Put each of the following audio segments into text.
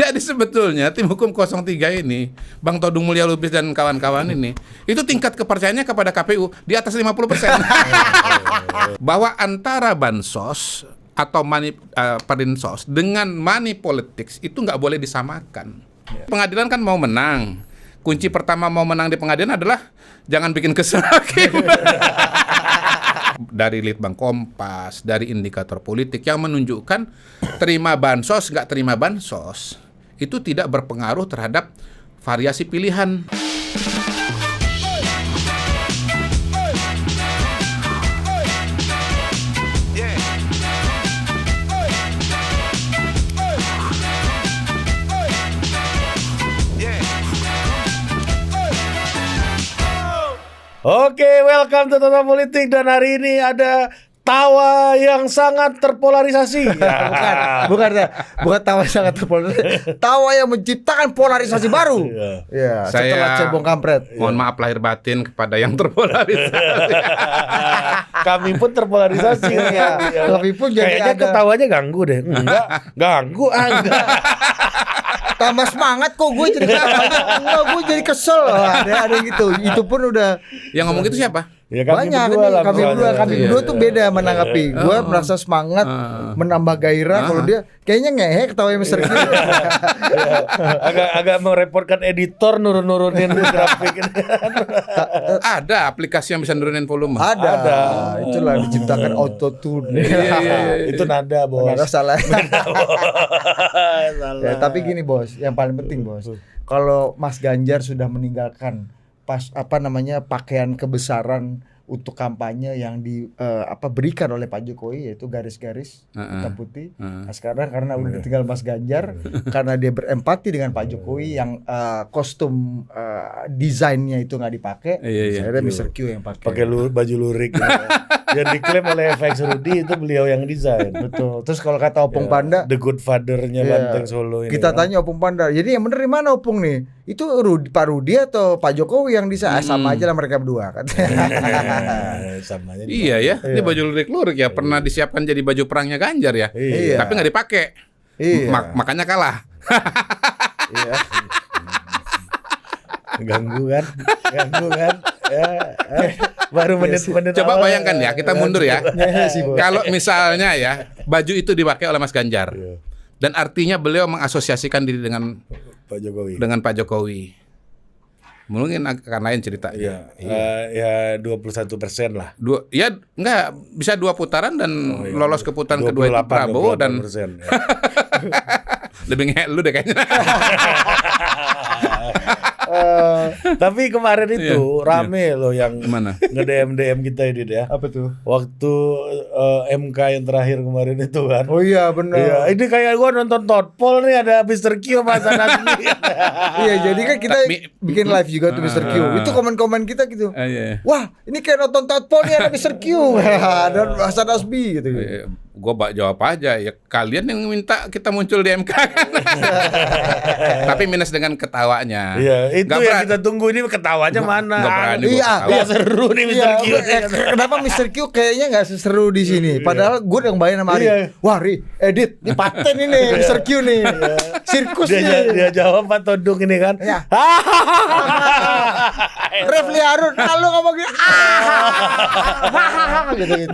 Jadi sebetulnya tim hukum 03 ini, Bang Todung Mulya Lubis dan kawan-kawan ini, itu tingkat kepercayaannya kepada KPU di atas 50%. Bahwa antara bansos atau perlinsos dengan money politics itu nggak boleh disamakan. Pengadilan kan mau menang. Kunci pertama mau menang di pengadilan adalah jangan bikin kesel hakim. Dari Litbang Kompas, dari indikator politik yang menunjukkan terima bansos, nggak terima bansos, itu tidak berpengaruh terhadap variasi pilihan. Oke, welcome to Total Politik, dan hari ini ada tawa yang sangat terpolarisasi. Ya, bukan tawa yang sangat terpolarisasi. Tawa yang menciptakan polarisasi baru. Ya, setelah cebong kampret. Mohon maaf lahir batin kepada yang terpolarisasi. Kami pun terpolarisasi. Ya, kami pun jadi kayaknya ketawanya ganggu deh. Enggak, ganggu enggak. Tambah semangat kok gue jadi enggak, gue jadi kesel. Ada gitu. Itu pun udah. Yang ngomong itu siapa? Ya, kami banyak kami berdua tuh beda menanggapi. Gue merasa semangat, menambah gairah. Kalau dia kayaknya ngehe ketawanya Mr. Q. agak merepotkan editor nurunin grafik. Ada aplikasi yang bisa nurunin volume. Ada. Itulah diciptakan auto tune. Itu nada, Bos. Nada salah. Ya, tapi gini, Bos, yang paling penting, Bos. Kalau Mas Ganjar sudah meninggalkan pakaian kebesaran untuk kampanye yang berikan oleh Pak Jokowi, yaitu garis-garis hitam putih. Nah, sekarang karena udah tinggal Mas Ganjar, karena dia berempati dengan Pak Jokowi yang kostum desainnya itu nggak dipakai, saya Mr. Q yang pakai baju lurik. Yang diklaim oleh FX Rudy itu beliau yang desain. Betul. Terus kalau kata Opung Panda, The Good Father-nya Banteng Solo ini. Kita tanya Opung Panda, jadi yang bener di mana Opung nih? Itu Pak Rudy atau Pak Jokowi yang desain? Sama aja lah mereka berdua kan. Sama aja. Iya ya, ini baju lurik ya, pernah disiapkan jadi baju perangnya Ganjar ya. Iya. Tapi nggak dipakai. Iya. Makanya kalah. Iya. Ganggu kan? Ya, baru menit-menit. Coba bayangkan ya, kita mundur ya. Kalau misalnya ya, baju itu dipakai oleh Mas Ganjar, dan artinya beliau mengasosiasikan diri dengan Pak Jokowi. Mungkin akan lain ceritanya. Ya 21% lah. Enggak, bisa 2 putaran dan lolos ke putaran kedua itu Prabowo dan lebih ngehe lu deh kayaknya. Tapi kemarin itu rame loh yang nge-DM kita ini ya. Apa tuh? Waktu MK yang terakhir kemarin itu kan. Oh iya benar. Iya, ini kayak gua nonton Totpol nih, ada Mr. Q sama Sanadmi. Iya, jadi kan kita bikin live juga tuh Mr. Q. Itu komen-komen kita gitu. Wah, ini kayak nonton Totpol nih, ada Mr. Q. Dan Hasan Asbi gitu. Gue jawab aja ya, kalian yang minta kita muncul di MK kan. Tapi minus dengan ketawanya. Iya, itu yang kita tunggu, ini ketawanya mana? Iya, seru nih Mr. Q. Kenapa Mr. Q kayaknya nggak seseru di sini? Padahal gue udah ngebayangin sama Ari. Wah, edit, ini paten ini Mr. Q nih. Sirkus nih. Dia jawab Pak Todung ini kan. Refli Harun, kalau ngomong gitu.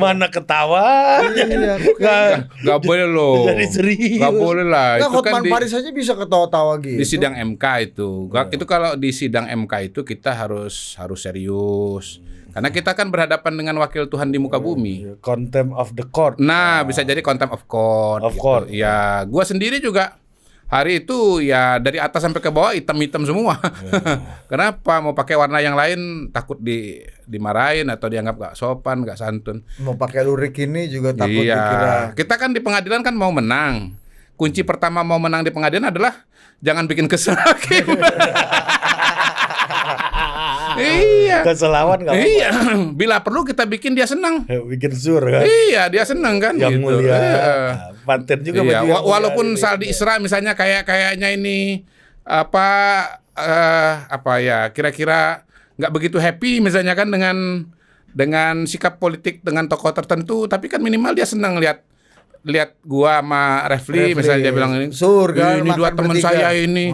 Mana ketawa? Gak boleh loh. Jadi serius. Gak boleh lah. Itu kan Paris aja bisa ketawa-tawa gitu. Di sidang MK itu. Itu kalau di sidang MK itu kita harus serius. Karena kita kan berhadapan dengan wakil Tuhan di muka bumi. Contempt of the court. Nah, bisa jadi contempt of court. Gitu. Ya, gua sendiri juga hari itu ya dari atas sampai ke bawah hitam-hitam semua. Kenapa? Mau pakai warna yang lain takut dimarahin atau dianggap gak sopan, gak santun. Mau pakai lurik ini juga takut dikira. Kita kan di pengadilan kan mau menang. Kunci pertama mau menang di pengadilan adalah jangan bikin kesel hakim. Iya. Keselawan gak apa-apa. Iya. Bila perlu kita bikin dia senang. Bikin sur kan. Iya, dia senang kan. Yang gitu. Mulia. Paten juga. Iya. Walaupun Saldi Isra misalnya kayaknya ini kira-kira nggak begitu happy misalnya kan dengan sikap politik dengan tokoh tertentu, tapi kan minimal dia senang lihat lihat gua sama Refli misalnya dia bilang ini surga, ini dua makan teman bertiga. saya ini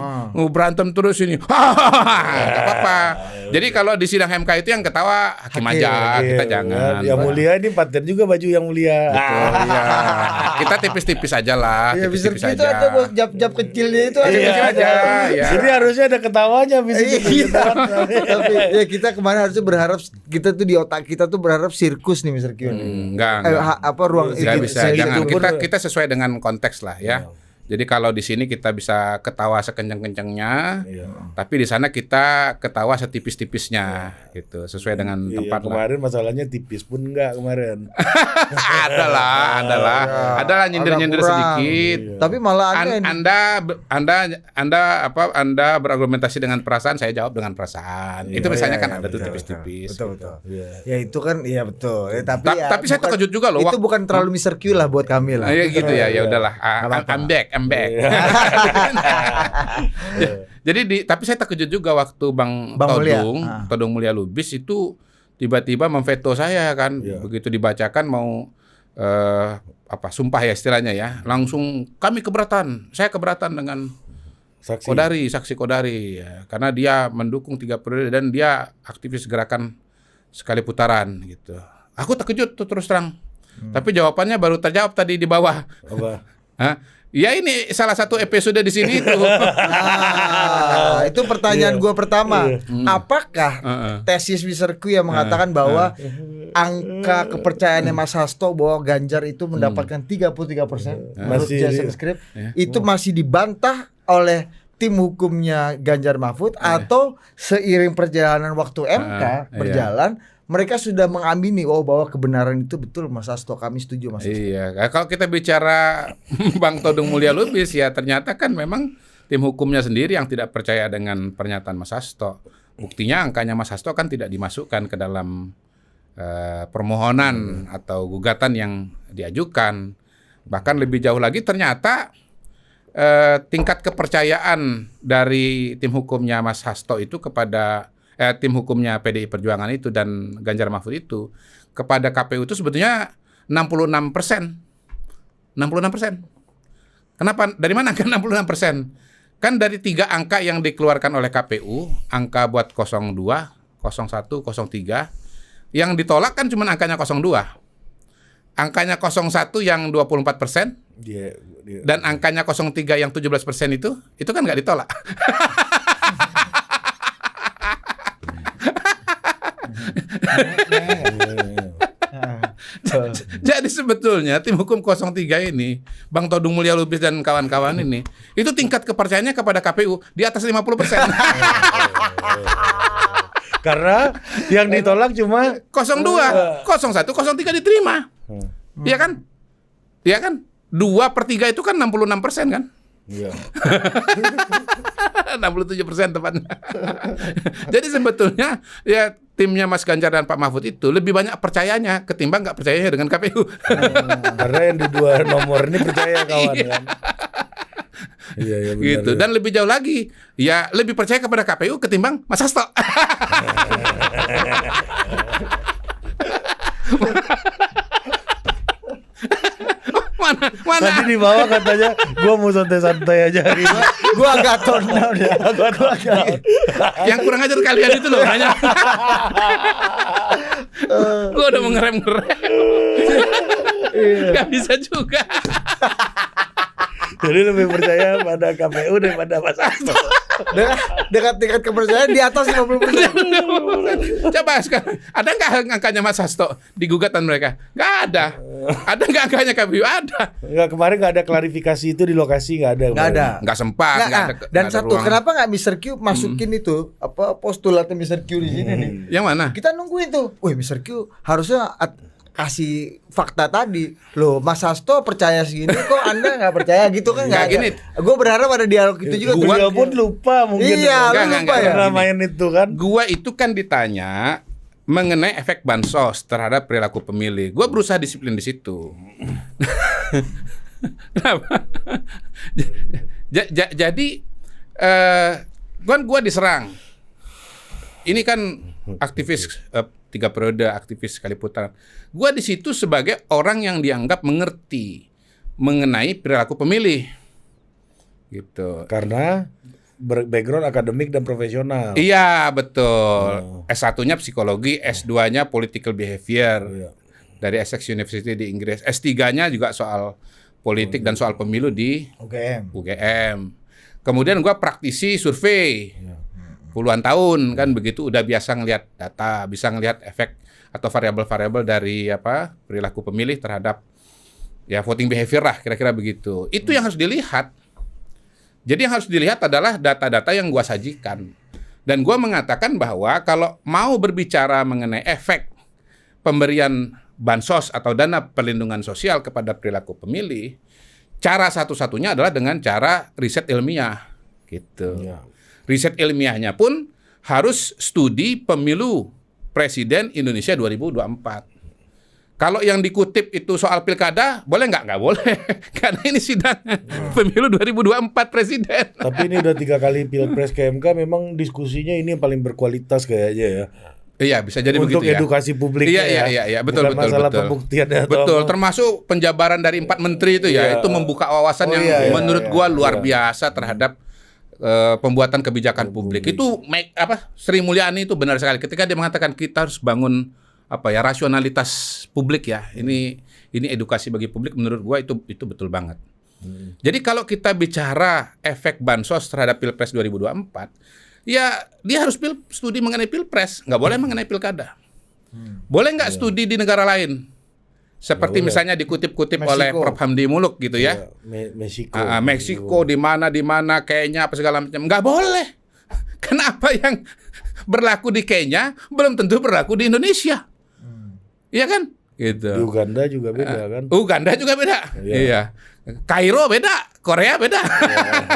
berantem terus ini. Gak apa-apa. Jadi kalau di sidang MK itu yang ketawa hakim aja, kita jangan. Yang mulia ini paten juga baju yang mulia. Iya. Kita tipis-tipis aja lah, Iya, Mr. tipis-tipis Q itu aja. ada bos, jab-jab kecilnya itu ada. Iya aja, ya. Jadi harusnya ada ketawanya bisa Iya. Tapi ya kita kemarin harusnya berharap kita tuh di otak kita tuh berharap sirkus nih Mr. Q nih. Enggak. Apa ruang Nggak bisa, jangan. itu Kita sesuai dengan konteks lah ya. Jadi kalau di sini kita bisa ketawa sekencang-kencangnya, tapi di sana kita ketawa setipis-tipisnya, gitu, sesuai dengan tempat lah. Kemarin masalahnya tipis pun enggak kemarin. Adalah nyindir-nyindir agak kurang. sedikit. Tapi malah aneh. Anda berargumentasi dengan perasaan, saya jawab dengan perasaan. Itu misalnya kan ada tuh tipis-tipis. Betul. Ya itu kan iya betul. Ya, Tapi saya terkejut juga loh. Itu bukan terlalu Mr. Q lah buat kami lah. Ya gitu ya, ya udahlah. I'm back. Tapi saya terkejut juga waktu Bang Todung Mulya Lubis itu tiba-tiba memveto saya kan. Begitu dibacakan mau sumpah ya istilahnya ya. Langsung saya keberatan dengan saksi Kodari ya. Karena dia mendukung 3 periode dan dia aktivis gerakan sekali putaran gitu. Aku terkejut tuh terus terang. Tapi jawabannya baru terjawab tadi di bawah. Ya ini salah satu episode di sini tuh. Itu pertanyaan gua pertama. Apakah tesis Mr. Q yang mengatakan bahwa angka kepercayaannya Mas Hasto bahwa Ganjar itu mendapatkan 33% menurut Jason Script itu masih dibantah oleh tim hukumnya Ganjar Mahfud atau seiring perjalanan waktu MK berjalan mereka sudah mengamini bahwa kebenaran itu betul Mas Hasto, kami setuju Mas Hasto. Iya, kalau kita bicara Bang Todung Mulya Lubis ya ternyata kan memang tim hukumnya sendiri yang tidak percaya dengan pernyataan Mas Hasto. Buktinya angkanya Mas Hasto kan tidak dimasukkan ke dalam permohonan atau gugatan yang diajukan. Bahkan lebih jauh lagi ternyata tingkat kepercayaan dari tim hukumnya Mas Hasto itu kepada tim hukumnya PDI Perjuangan itu dan Ganjar Mahfud itu kepada KPU itu sebetulnya 66%. 66%. Kenapa? Dari mana angka 66%? Kan dari 3 angka yang dikeluarkan oleh KPU, angka buat 02, 01, 03, yang ditolak kan cuma angkanya 02. Angkanya 01 yang 24%, dan angkanya 03 yang 17% itu kan nggak ditolak. Jadi sebetulnya tim hukum 03 ini, Bang Todung Mulya Lubis dan kawan-kawan ini, itu tingkat kepercayaannya kepada KPU di atas 50%. Karena yang ditolak cuma 02, 01, 03 diterima. Iya kan? Iya kan? 2/3 itu kan 66% kan? Iya. 67% tepatnya. Jadi sebetulnya ya timnya Mas Ganjar dan Pak Mahfud itu lebih banyak percayanya ketimbang nggak percayanya dengan KPU. Karena yang di 2 nomor ini percaya kawan kan. Iya benar. Gitu. Dan lebih jauh lagi, ya lebih percaya kepada KPU ketimbang Mas Hasto. Mana? Tadi di bawah katanya gua mau santai-santai aja hari ini. Gua agak tone down ya. Yang kurang ajar kalian itu loh banyak. Gua udah mau ngerem. Gak bisa juga. Jadi lebih percaya pada KPU daripada Mas Hasto. Dengan tingkat kepercayaan di atas 50%. Coba sekarang, ada nggak angkanya Mas Hasto di gugatan mereka? Nggak ada. Ada nggak angkanya KPU? Ada. Enggak, kemarin nggak ada klarifikasi itu di lokasi, nggak ada. Nggak ada. Nggak sempat. Nggak, nggak ada, dan nggak ada satu, ruang. kenapa nggak Mr. Q masukin itu postulatnya Mr. Q di sini nih? Yang mana? Kita nungguin tuh. Wih, Mr. Q harusnya kasih fakta tadi. Loh, Mas Hasto percaya segini kok Anda nggak percaya gitu kan? Nggak gini. Gue berharap ada dialog itu juga. Gua pun lupa mungkin. Iya, Nggak, lu lupa ya. Karena main itu kan. Gua itu kan ditanya mengenai efek bansos terhadap perilaku pemilih. Gua berusaha disiplin di situ. Kenapa? Jadi gua diserang. Ini kan aktivis 3 periode, aktivis sekali putaran. Gua di situ sebagai orang yang dianggap mengerti mengenai perilaku pemilih. Gitu. Karena background akademik dan profesional. Iya, betul. S1-nya psikologi, S2-nya political behavior. Iya. Dari Essex University di Inggris. S3-nya juga soal politik dan soal pemilu di UGM. Kemudian gua praktisi survei. Puluhan tahun kan begitu, udah biasa ngelihat data, bisa ngelihat efek atau variabel-variabel dari perilaku pemilih terhadap ya voting behavior lah, kira-kira begitu. Itu yang harus dilihat. Jadi yang harus dilihat adalah data-data yang gua sajikan. Dan gua mengatakan bahwa kalau mau berbicara mengenai efek pemberian bansos atau dana perlindungan sosial kepada perilaku pemilih, cara satu-satunya adalah dengan cara riset ilmiah, gitu. Ya. Riset ilmiahnya pun harus studi pemilu presiden Indonesia 2024. Kalau yang dikutip itu soal pilkada, boleh nggak? Nggak boleh. Karena ini sidang pemilu 2024 presiden. Tapi ini udah 3 kali pilpres ke MK, memang diskusinya ini yang paling berkualitas kayaknya ya. Iya, bisa jadi Untuk begitu ya. edukasi publiknya Iya, betul, bukan betul, masalah betul. pembuktiannya atau Betul, apa. termasuk penjabaran dari 4 menteri itu ya, Iya. itu membuka wawasan yang menurut gua luar biasa terhadap pembuatan kebijakan publik. Itu Sri Mulyani itu benar sekali ketika dia mengatakan kita harus bangun rasionalitas publik ya. Ini edukasi bagi publik, menurut gua itu betul banget. Jadi kalau kita bicara efek bansos terhadap Pilpres 2024, ya dia harus studi mengenai Pilpres, nggak boleh mengenai pilkada. Boleh nggak studi di negara lain? Seperti misalnya dikutip-kutip oleh Prof. Hamdi Muluk gitu ya. Meksiko di mana Kenya apa segala macam. Nggak boleh. Kenapa yang berlaku di Kenya belum tentu berlaku di Indonesia? Iya kan? Gitu. Di Uganda juga beda kan? Uganda juga beda. Iya. Kairo beda, Korea beda.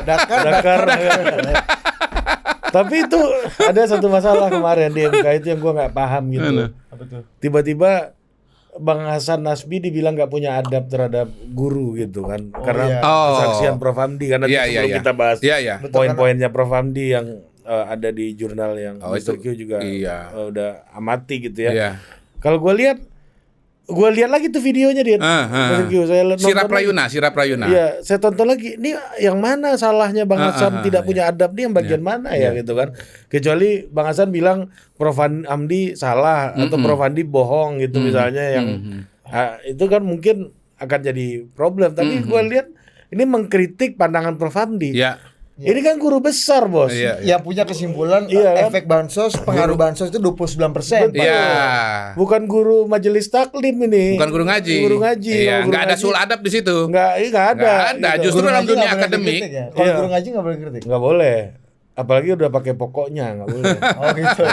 Dakar. Tapi itu ada satu masalah kemarin di MK itu yang gua nggak paham gitu. Tiba-tiba Bang Hasan Nasbi dibilang nggak punya adab terhadap guru gitu kan, karena kesaksian Prof. Hamdi, karena sebelum kita bahas poin-poinnya Prof. Hamdi yang ada di jurnal yang Mr. Q juga udah amati gitu ya. Kalau gue lihat lagi tuh videonya dia. Mr. Q, saya Sirap Rayuna. Iya, saya tonton lagi. Ini yang mana salahnya Bang Hasan tidak punya adab, nih yang bagian mana ya gitu kan? Kecuali Bang Hasan bilang Prof. Hamdi salah atau Prof. Hamdi bohong gitu misalnya yang itu kan mungkin akan jadi problem. Tapi gue lihat ini mengkritik pandangan Prof. Hamdi. Ini kan guru besar, Bos. Yang punya kesimpulan efek bansos, pengaruh bansos itu 29%. Iya. Bukan guru majelis taklim ini. Bukan guru ngaji. Guru ngaji. Iya, nggak ada sul adab di situ. Nggak ada. Gitu. Justru dalam dunia akademik. Kalau guru ngaji nggak boleh kritik. Nggak boleh. Apalagi udah pakai pokoknya, nggak boleh. Oh gitu.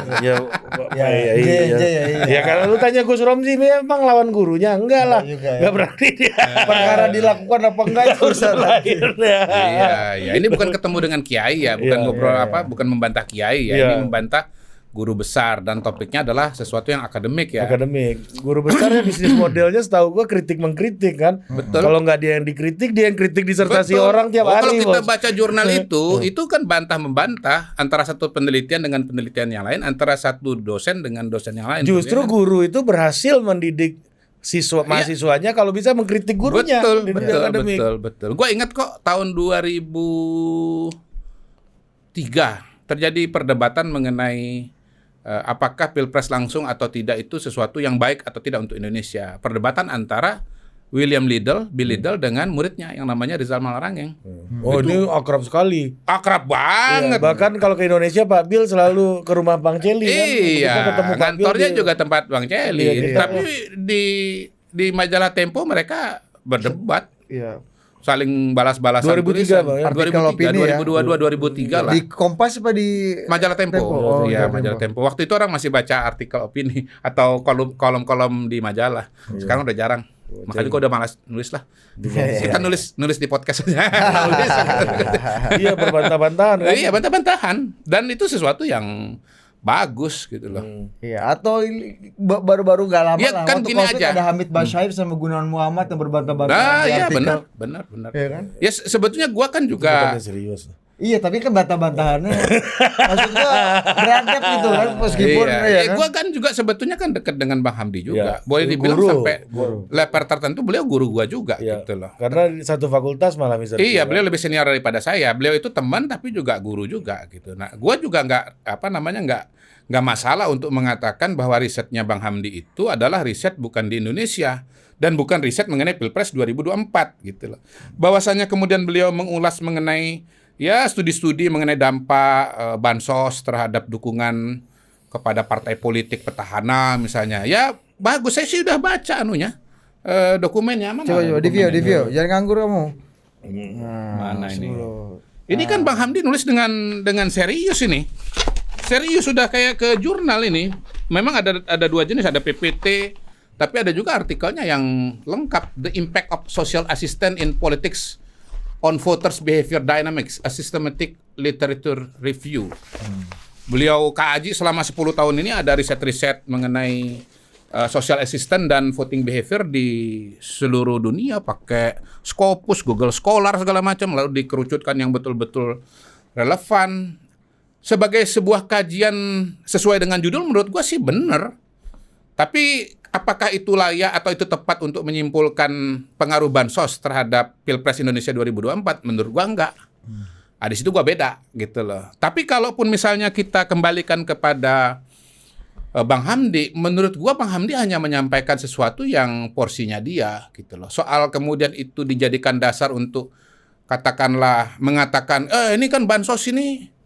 Ya kalau lu tanya Gus Romzi memang lawan gurunya, enggak lah. Nggak berani dia. Perkara dilakukan apa enggak itu urusan lain. Iya. Ini bukan ketemu dengan kiai ya, bukan ngobrol bukan membantah kiai ya. Ini membantah guru besar dan topiknya adalah sesuatu yang akademik ya. Akademik. Guru besarnya bisnis modelnya setahu gua kritik mengkritik kan. Betul. Kalau nggak dia yang dikritik, dia yang kritik disertasi orang tiap hari. Kalau kita baca jurnal itu kan bantah membantah antara satu penelitian dengan penelitian yang lain, antara satu dosen dengan dosen yang lain. Justru guru itu berhasil mendidik mahasiswanya kalau bisa mengkritik gurunya. Betul. Gua ingat kok tahun 2003 terjadi perdebatan mengenai apakah Pilpres langsung atau tidak itu sesuatu yang baik atau tidak untuk Indonesia. Perdebatan antara Bill Liddell dengan muridnya yang namanya Rizal Malarangeng. Oh, ini akrab sekali. Akrab banget. Bahkan kalau ke Indonesia Pak Bill selalu ke rumah Bang Celi kan. Iya, kantornya juga tempat Bang Celi. Iya. Tapi di majalah Tempo mereka berdebat. Iya. Saling balas-balasan 2003 Bang ya. 2002, 2003 lah. Di Kompas apa di Majalah Tempo. Iya, majalah Tempo. Waktu itu orang masih baca artikel opini atau kolom-kolom di majalah. Sekarang udah jarang. Makanya gue udah malas nulis lah. Kita nulis di podcast aja. Iya, berbantah-bantahan kan. Iya, bantah-bantahan. Dan itu sesuatu yang bagus gitu loh. Iya, atau baru-baru nggak lama Ya, lah kan waktu gini COVID aja. ada Hamid Bashair sama Gunawan Muhammad yang berbantah-bantah. Iya, artikel. benar. Iya kan? Ya sebetulnya gua kan juga Bukannya serius. Iya, tapi kan bantah-bantahannya maksudnya beradab gitu kan, meskipun iya. ya kan? Gua kan juga sebetulnya kan dekat dengan Bang Hamdi juga. Iya. Boleh dibilang Guru. sampai level tertentu beliau guru gua juga Iya. gitu loh. Karena di satu fakultas malah misalnya. Iya, beliau lebih senior daripada saya. Beliau itu teman tapi juga guru juga gitu. Nah, gua juga nggak masalah untuk mengatakan bahwa risetnya Bang Hamdi itu adalah riset bukan di Indonesia dan bukan riset mengenai Pilpres 2024 gitu loh. Bahwasanya kemudian beliau mengulas mengenai ya studi-studi mengenai dampak bansos terhadap dukungan kepada partai politik petahana misalnya. Ya bagus, saya sih udah baca dokumennya. Mana Coba di view, jangan nganggur kamu. Mana ini? Ini kan Bang Hamdi nulis dengan serius ini. Serius sudah kayak ke jurnal ini. Memang ada dua jenis, ada PPT, tapi ada juga artikelnya yang lengkap, The Impact of Social Assistance in Politics on Voters Behavior Dynamics, a Systematic Literature Review. Beliau kaji selama 10 tahun ini, ada riset-riset mengenai social assistance dan voting behavior di seluruh dunia, pakai Scopus, Google Scholar segala macam, lalu dikerucutkan yang betul-betul relevan. Sebagai sebuah kajian sesuai dengan judul, menurut gua sih bener. Tapi apakah itu layak atau itu tepat untuk menyimpulkan pengaruh bansos terhadap Pilpres Indonesia 2024? Menurut gua enggak. Di situ gua beda gitu loh. Tapi kalaupun misalnya kita kembalikan kepada Bang Hamdi, menurut gua Bang Hamdi hanya menyampaikan sesuatu yang porsinya dia gitu loh. Soal kemudian itu dijadikan dasar untuk katakanlah mengatakan ini kan bansos ini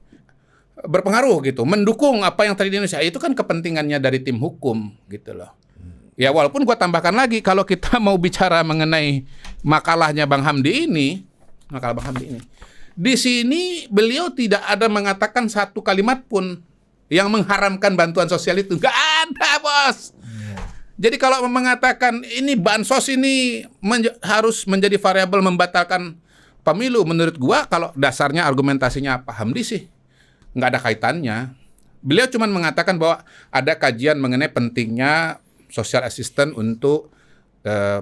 berpengaruh gitu, mendukung apa yang terjadi di Indonesia, itu kan kepentingannya dari tim hukum gitu loh. Ya walaupun gua tambahkan lagi, kalau kita mau bicara mengenai makalahnya Bang Hamdi ini, makalah Bang Hamdi ini, di sini beliau tidak ada mengatakan satu kalimat pun yang mengharamkan bantuan sosial itu, nggak ada bos. Jadi kalau mengatakan ini bansos ini harus menjadi variabel membatalkan pemilu, menurut gua kalau dasarnya argumentasinya Pak Hamdi sih nggak ada kaitannya. Beliau cuma mengatakan bahwa ada kajian mengenai pentingnya social assistance untuk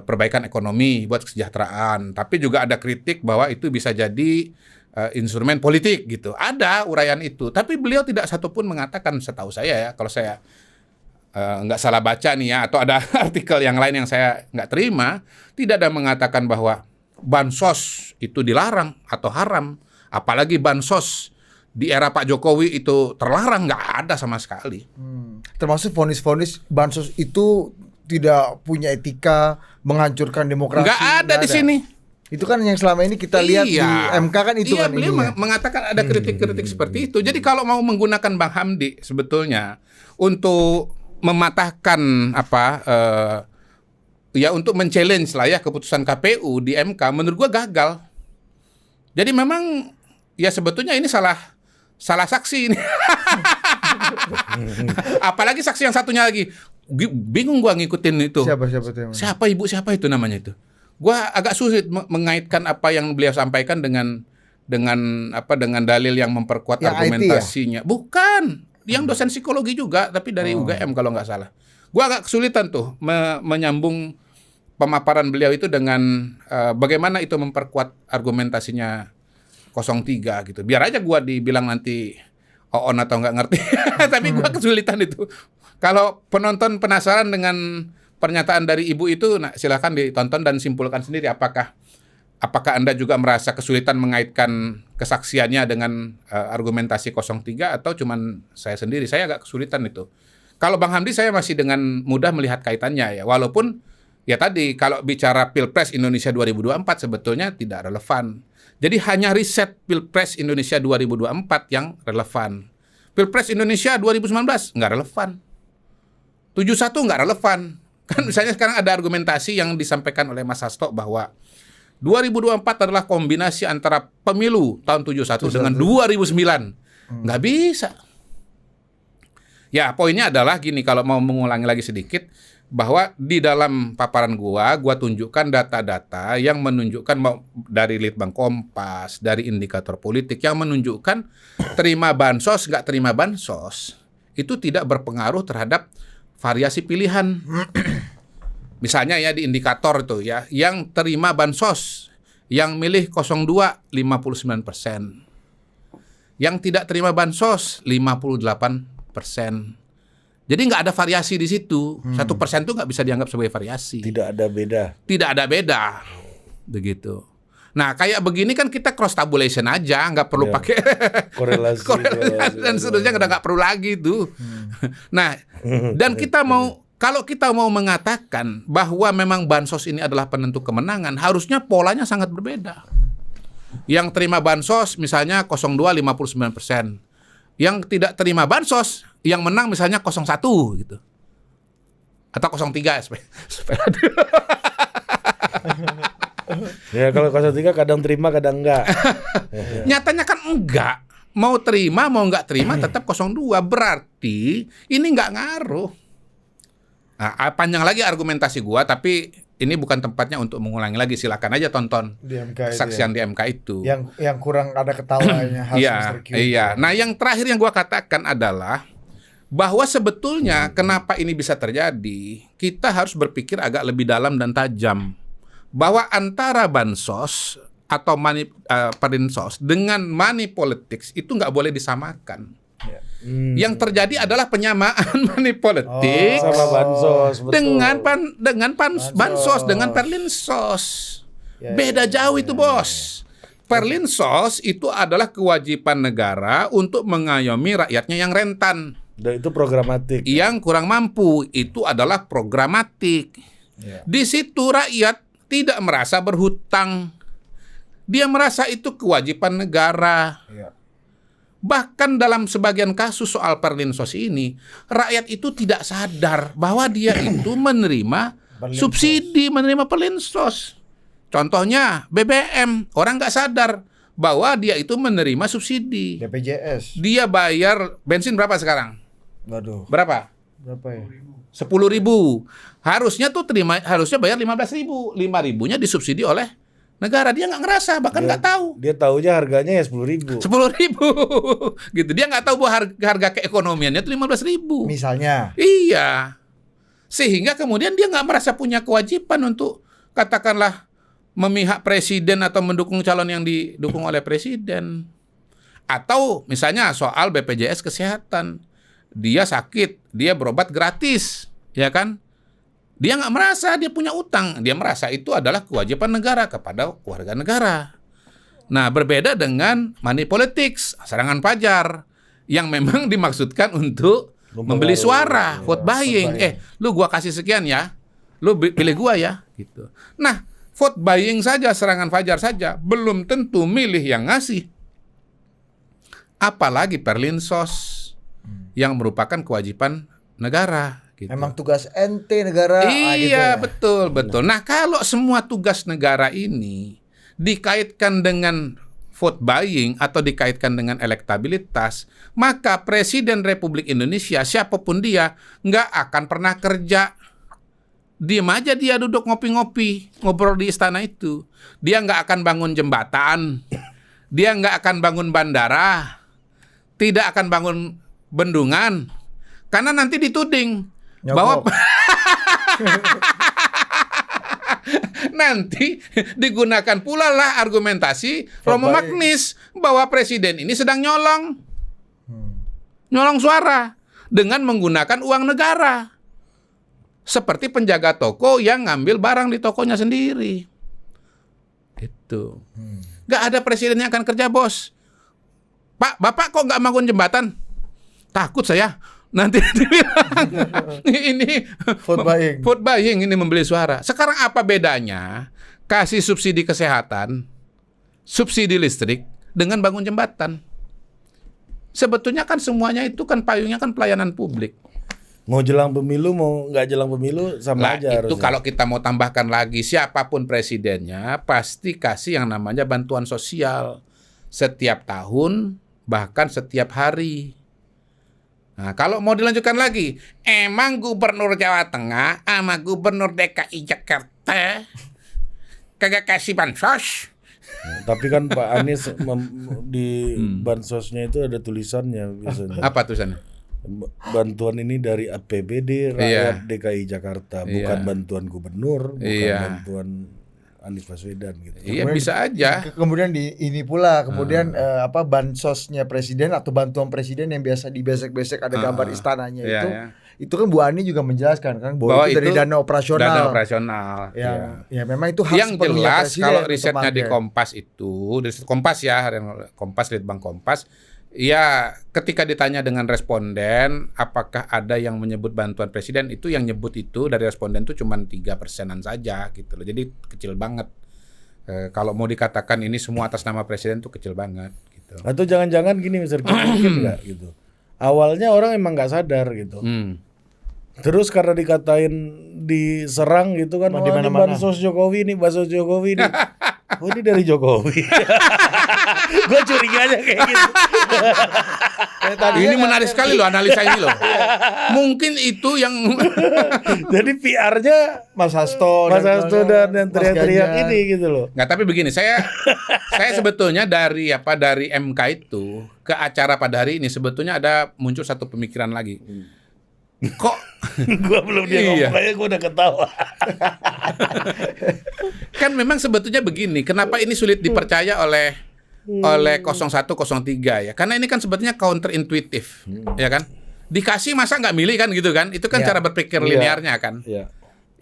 perbaikan ekonomi buat kesejahteraan, tapi juga ada kritik bahwa itu bisa jadi instrumen politik gitu. Ada uraian itu, tapi beliau tidak satupun mengatakan, setahu saya ya, kalau saya nggak salah baca nih ya, atau ada artikel yang lain yang saya nggak terima, tidak ada mengatakan bahwa bansos itu dilarang atau haram, apalagi bansos di era Pak Jokowi itu terlarang, nggak ada sama sekali. Termasuk vonis-vonis bansos itu tidak punya etika, menghancurkan demokrasi. Nggak ada di sini. Itu kan yang selama ini kita lihat di MK kan itu kan. Beliau mengatakan ada kritik-kritik seperti itu. Jadi kalau mau menggunakan Bang Hamdi sebetulnya untuk mematahkan untuk men-challenge lah ya keputusan KPU di MK, menurut gua gagal. Jadi memang ya sebetulnya ini salah saksi ini. Apalagi saksi yang satunya lagi. Bingung gua ngikutin itu. Siapa itu namanya itu? Gua agak sulit mengaitkan apa yang beliau sampaikan dengan dalil yang memperkuat yang argumentasinya. IT ya? Bukan, yang dosen psikologi juga, tapi dari UGM kalau nggak salah. Gua agak kesulitan tuh menyambung pemaparan beliau itu dengan bagaimana itu memperkuat argumentasinya 03 gitu. Biar aja gua dibilang nanti on atau nggak ngerti. Tapi gua kesulitan itu. Kalau penonton penasaran dengan pernyataan dari ibu itu, nah silakan ditonton dan simpulkan sendiri apakah Anda juga merasa kesulitan mengaitkan kesaksiannya dengan argumentasi 03 atau cuman saya sendiri. Saya agak kesulitan itu. Kalau Bang Hamdi saya masih dengan mudah melihat kaitannya ya. Walaupun ya tadi kalau bicara Pilpres Indonesia 2024 sebetulnya tidak relevan. Jadi hanya riset Pilpres Indonesia 2024 yang relevan. Pilpres Indonesia 2019 nggak relevan. 71 nggak relevan. Kan misalnya sekarang ada argumentasi yang disampaikan oleh Mas Hasto bahwa 2024 adalah kombinasi antara pemilu tahun 71 dengan 2009. Nggak bisa. Ya poinnya adalah gini, kalau mau mengulangi lagi sedikit, bahwa di dalam paparan gua tunjukkan data-data yang menunjukkan dari Litbang Kompas, dari indikator politik yang menunjukkan terima bansos, nggak terima bansos, itu tidak berpengaruh terhadap variasi pilihan. Misalnya ya di indikator itu ya, yang terima bansos, yang milih 02 59%. Yang tidak terima bansos 58%. Jadi nggak ada variasi di situ. 1% tuh nggak bisa dianggap sebagai variasi. Tidak ada beda. Tidak ada beda. Begitu. Nah, kayak begini kan kita cross tabulation aja, nggak perlu pakai korelasi dan seterusnya, nggak perlu lagi tuh. Nah, dan kalau kita mau mengatakan bahwa memang bansos ini adalah penentu kemenangan, harusnya polanya sangat berbeda. Yang terima bansos misalnya 02 59%. Yang tidak terima bansos, yang menang misalnya 01 gitu. Atau 03 supaya Ya kalau 03 kadang terima kadang enggak. Nyatanya kan enggak. Mau terima mau enggak terima tetap 02. Berarti ini enggak ngaruh. Nah, panjang lagi argumentasi gua, tapi ini bukan tempatnya untuk mengulangi lagi. Silakan aja tonton Di MK kesaksian di MK itu. Yang kurang ada ketawanya khas Mr. Q. Iya. Nah, yang terakhir yang gua katakan adalah bahwa sebetulnya kenapa ini bisa terjadi, kita harus berpikir agak lebih dalam dan tajam. Bahwa antara bansos atau perlinsos dengan money politics itu nggak boleh disamakan. Yang terjadi adalah penyamaan money politik sama bansos, betul. dengan bansos dengan perlinsos. Beda jauh itu, Bos. Perlinsos itu adalah kewajiban negara untuk mengayomi rakyatnya yang rentan. Dan itu programatik. Yang kurang mampu itu adalah programatik. Di situ rakyat tidak merasa berhutang. Dia merasa itu kewajiban negara. Bahkan dalam sebagian kasus soal perlinsos ini, rakyat itu tidak sadar bahwa dia itu menerima subsidi, menerima perlinsos. Contohnya BBM, orang nggak sadar bahwa dia itu menerima subsidi. BPJS. Dia bayar bensin berapa sekarang? Waduh. Berapa? Berapa ya? 10.000. Harusnya bayar 15.000. 5.000-nya disubsidi oleh negara. Dia nggak ngerasa, bahkan nggak tahu. Dia taunya harganya ya 10.000. 10.000 gitu. Dia nggak tahu bahwa harga keekonomiannya itu 15.000. Misalnya. Iya. Sehingga kemudian dia nggak merasa punya kewajiban untuk katakanlah memihak presiden atau mendukung calon yang didukung oleh presiden. Atau misalnya soal BPJS kesehatan. Dia sakit, dia berobat gratis, ya kan? Dia nggak merasa dia punya utang. Dia merasa itu adalah kewajiban negara kepada warga negara. Nah, berbeda dengan money politics, serangan fajar, yang memang dimaksudkan untuk membeli suara, vote buying. Lu gua kasih sekian ya, lu pilih gua ya, gitu. Nah, vote buying saja, serangan fajar saja, belum tentu milih yang ngasih. Apalagi perlinsos, yang merupakan kewajiban negara. Gitu. Memang tugas ente negara. Iya, gitu ya. Betul. Nah, kalau semua tugas negara ini dikaitkan dengan vote buying atau dikaitkan dengan elektabilitas, maka Presiden Republik Indonesia, siapapun dia, nggak akan pernah kerja. Diem aja dia duduk ngopi-ngopi, ngobrol di istana itu. Dia nggak akan bangun jembatan, dia nggak akan bangun bandara, tidak akan bangun bendungan, karena nanti dituding bahwa nanti digunakan pula lah argumentasi Romo Magnis bahwa presiden ini sedang nyolong suara dengan menggunakan uang negara, seperti penjaga toko yang ngambil barang di tokonya sendiri. Itu nggak ada presiden yang akan kerja, Bos. Pak, Bapak kok nggak bangun jembatan? Takut saya nanti dibilang ini vote buying, ini membeli suara. Sekarang apa bedanya kasih subsidi kesehatan, subsidi listrik dengan bangun jembatan? Sebetulnya kan semuanya itu kan payungnya kan pelayanan publik. Mau jelang pemilu mau nggak jelang pemilu sama aja itu harusnya. Kalau kita mau tambahkan lagi, siapapun presidennya pasti kasih yang namanya bantuan sosial setiap tahun, bahkan setiap hari. Nah, kalau mau dilanjutkan lagi, emang gubernur Jawa Tengah sama gubernur DKI Jakarta kagak kasih bansos? Tapi kan Pak Anies di bansosnya itu ada tulisannya biasanya. Apa tulisannya? Bantuan ini dari APBD rakyat DKI Jakarta, bukan bantuan gubernur, bukan bantuan Anies Baswedan gitu. Iya bisa aja. Kemudian ini pula bansosnya presiden atau bantuan presiden yang biasa dibesek-besek ada gambar istananya Iya, itu. iya. Itu kan Bu Ani juga menjelaskan kan bahwa itu dari dana operasional. Dana operasional. Ya memang itu hak yang sepenuhnya jelas presiden kalau untuk risetnya di pakai. Kompas itu, riset Kompas ya, Kompas, Litbang Kompas, ya ketika ditanya dengan responden apakah ada yang menyebut bantuan presiden, itu yang nyebut itu dari responden itu cuma 3%-an saja gitu loh. Jadi kecil banget. Kalau mau dikatakan ini semua atas nama presiden itu kecil banget gitu. Atau jangan-jangan gini Mr. Kim, mungkin nggak gitu. Awalnya orang emang nggak sadar gitu. Terus karena dikatain diserang gitu kan, Di ini mana-mana. bansos Jokowi nih, oh ini dari Jokowi. Gue curiganya kayak gitu. Ini menarik sekali loh analisa ini loh. Mungkin itu yang Jadi PR-nya Mas Hasto Mas Hasto dan yang Mas teriak-teriak Ganjar. ini gitu loh. nggak, tapi begini, saya sebetulnya dari MK itu ke acara pada hari ini sebetulnya ada muncul satu pemikiran lagi. Kok Gue belum dia Iya. ngomong aja gue udah ketawa. kan memang sebetulnya begini, kenapa ini sulit dipercaya oleh 0103 ya? Karena ini kan sebetulnya counter intuitif, ya kan? Dikasih masa nggak milih kan gitu kan? Itu kan Ya. cara berpikir linearnya kan? Iya.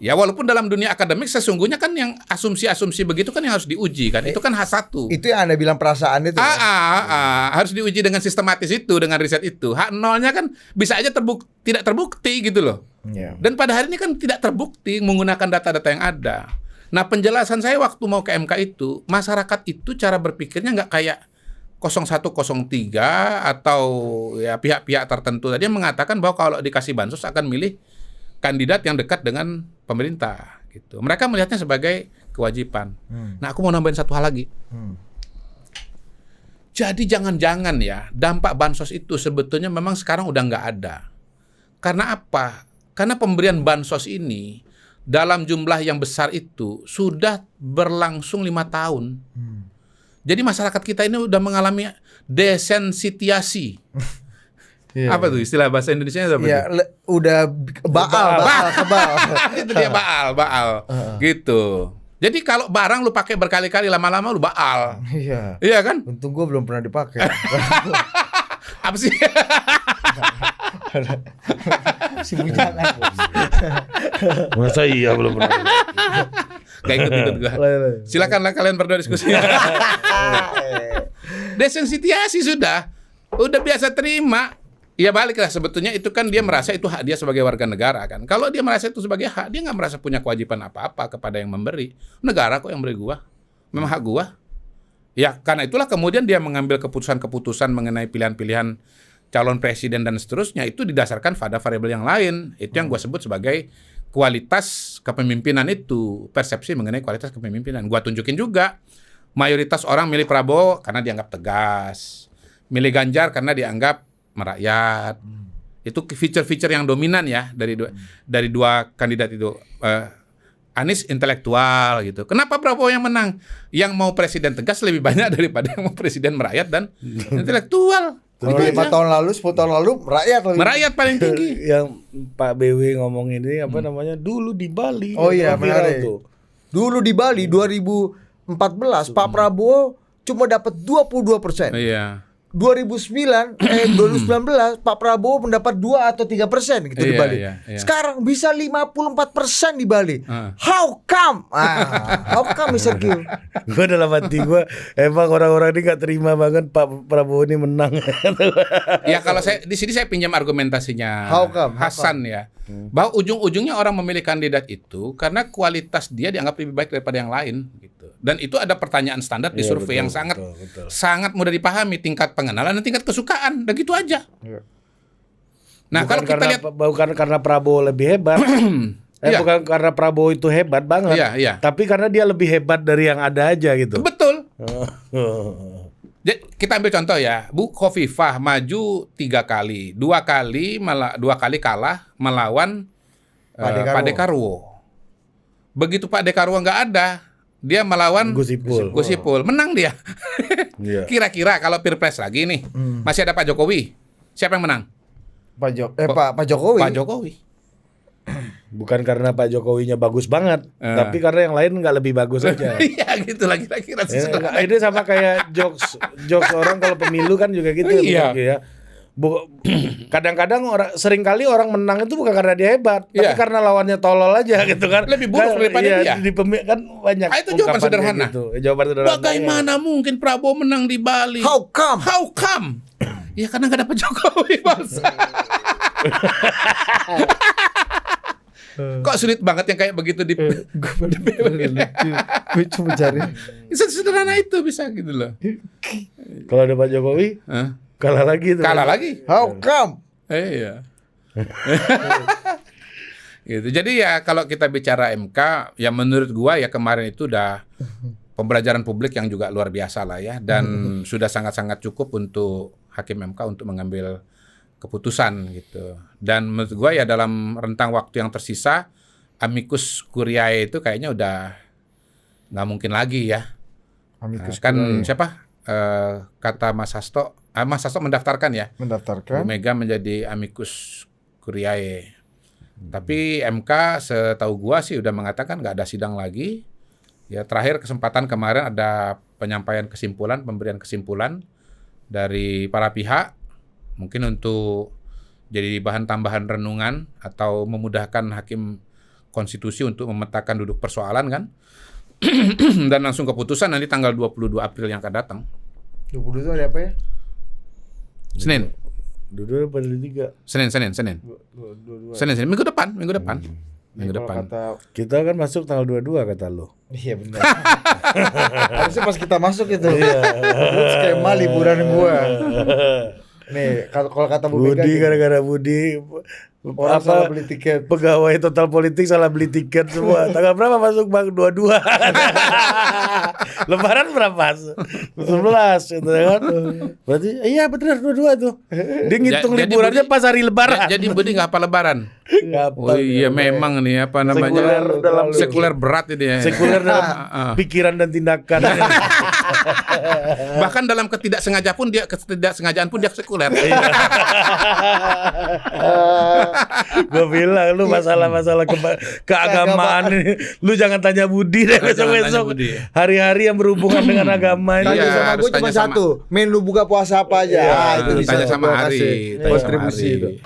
Ya walaupun dalam dunia akademik sesungguhnya kan yang asumsi-asumsi begitu kan yang harus diuji kan? Itu kan H1. Itu yang Anda bilang perasaan itu. kan? Harus diuji dengan sistematis itu, dengan riset itu. H0-nya kan bisa aja tidak terbukti gitu loh. Iya. Dan pada hari ini kan tidak terbukti menggunakan data-data yang ada. Nah, penjelasan saya waktu mau ke MK itu, masyarakat itu cara berpikirnya nggak kayak 0103 atau ya pihak-pihak tertentu tadi yang mengatakan bahwa kalau dikasih bansos akan milih kandidat yang dekat dengan pemerintah gitu. Mereka melihatnya sebagai kewajiban. Nah, aku mau nambahin satu hal lagi. Jadi jangan-jangan ya dampak bansos itu sebetulnya memang sekarang udah nggak ada. Karena apa? Karena pemberian bansos ini dalam jumlah yang besar itu sudah berlangsung 5 tahun. Jadi masyarakat kita ini udah mengalami desensitiasi. Iya. Apa tuh istilah bahasa Indonesia apa Ya, tuh? udah kebal. Itu dia baal gitu. Jadi kalau barang lu pakai berkali-kali lama-lama lu baal. Iya. Iya kan? Untung gue belum pernah dipakai. Apa sih? Si bujangan. Masa iya belum pernah. Gak ikut gua. Silakanlah kalian berdua diskusi. Desensitiasi sudah biasa terima. Ya baliklah, sebetulnya itu kan dia merasa itu hak dia sebagai warga negara kan. Kalau dia merasa itu sebagai hak, dia nggak merasa punya kewajiban apa-apa kepada yang memberi. Negara kok yang beri gua, memang hak gua. Ya karena itulah kemudian dia mengambil keputusan-keputusan mengenai pilihan-pilihan calon presiden dan seterusnya itu didasarkan pada variabel yang lain. Itu yang gua sebut sebagai kualitas kepemimpinan itu, persepsi mengenai kualitas kepemimpinan. Gua tunjukin juga mayoritas orang milih Prabowo karena dianggap tegas, milih Ganjar karena dianggap merakyat. Itu feature-feature yang dominan ya dari dua kandidat itu. Anies intelektual gitu. Kenapa Prabowo yang menang? Yang mau presiden tegas lebih banyak daripada yang mau presiden merakyat dan intelektual. Kalau Itu 5 aja. tahun lalu, 10 tahun lalu Merakyat paling tinggi. Yang Pak BW ngomong ini apa namanya? Dulu di Bali. Oh iya, yang viral menarik. tuh. Dulu di Bali 2014 Pak Prabowo cuma dapat 22%. Iya. 2019 Pak Prabowo mendapat 2 atau 3% gitu di Iya, Bali. iya, iya. Sekarang bisa 54% di Bali. How come? How come Mr. Q? Gue dalam hati gue emang orang-orang ini gak terima banget Pak Prabowo ini menang. Ya kalau saya di sini saya pinjam argumentasinya How come? Hasan ya. Bahwa ujung-ujungnya orang memilih kandidat itu karena kualitas dia dianggap lebih baik daripada yang lain gitu. Dan itu ada pertanyaan standar di Iya, survei betul, yang sangat betul. sangat mudah dipahami, tingkat pengenalan dan tingkat kesukaan. Dan gitu aja. Nah, kalau kita lihat bukan karena Prabowo lebih hebat. Iya. Bukan karena Prabowo itu hebat banget. Iya. Tapi karena dia lebih hebat dari yang ada aja gitu. betul. Jadi, kita ambil contoh ya, Bu Khofifah maju 3 kali, 2 kali kalah melawan Pak Dekarwo. Begitu Pak Dekarwo nggak ada, dia melawan Gus Ipul. Gus Ipul, menang dia. Iya. Kira-kira kalau Pilpres lagi nih, masih ada Pak Jokowi, siapa yang menang? Pak Jokowi. Pak Jokowi. Bukan karena Pak Jokowinya bagus banget, tapi karena yang lain nggak lebih bagus aja. Iya gitu lagi-lagi Ini sama kayak jokes orang kalau pemilu kan juga gitu. Iya. Ya. Kadang-kadang seringkali orang menang itu bukan karena dia hebat, tapi karena lawannya tolol aja gitu kan. Lebih buruk daripada dia. Kan banyak. Itu jawaban sederhana. Gitu. Jawaban sederhana. Bagaimana mungkin Prabowo menang di Bali? How come? Ya karena nggak dapat Jokowi, Mas. Kok sulit banget yang kayak begitu di Gue cuma cari. Sederhana itu bisa gitu loh. Kalau ada Pak Jokowi, kalah lagi tuh. Kalah lagi. How come? Iya. Gitu. Jadi ya kalau kita bicara MK, ya menurut gua ya kemarin itu udah pembelajaran publik yang juga luar biasa lah ya, dan sudah sangat-sangat cukup untuk hakim MK untuk mengambil keputusan gitu. Dan menurut gua ya dalam rentang waktu yang tersisa, amicus curiae itu kayaknya udah nggak mungkin lagi ya. Amicus kan curiae. Siapa kata Mas Hasto mendaftarkan ya. Mendaftarkan. Bu Mega menjadi amicus curiae. Tapi MK setahu gua sih udah mengatakan nggak ada sidang lagi. Ya terakhir kesempatan kemarin ada penyampaian kesimpulan, pemberian kesimpulan dari para pihak, mungkin untuk jadi bahan tambahan renungan atau memudahkan hakim konstitusi untuk memetakan duduk persoalan kan. Dan langsung keputusan nanti tanggal 22 April yang akan datang. 22 itu ada apa ya? Senin. Dua-dua pada 3. Senin. Minggu depan. Kita kan masuk tanggal 22 kata lo. Iya benar. Harusnya pas kita masuk itu. Skema liburan gua. Nih, kalau kata Bu Mega Budi gara-gara Budi orang salah beli tiket. Pegawai Total Politik salah beli tiket semua. Tanggal berapa masuk Bang? 22. Lebaran berapa? 11 gitu kan. Berarti iya benar 22 tuh. Dia ngitung liburannya pas hari Lebaran. Jadi Budi nggak hafal Lebaran. Kapan, iya memang nih apa namanya sekuler berat ini ya. Sekuler dalam pikiran dan tindakan. Bahkan dalam ketidaksengajaan pun dia sekuler. Gue bilang lu masalah keagamaan ini, lu jangan tanya Budi deh besok-besok. Hari-hari yang berhubungan dengan agama ini. Tanya sama gue cuma satu, menu buka puasa apa aja. Itu bisa tanya sama Hari. Kontribusi itu.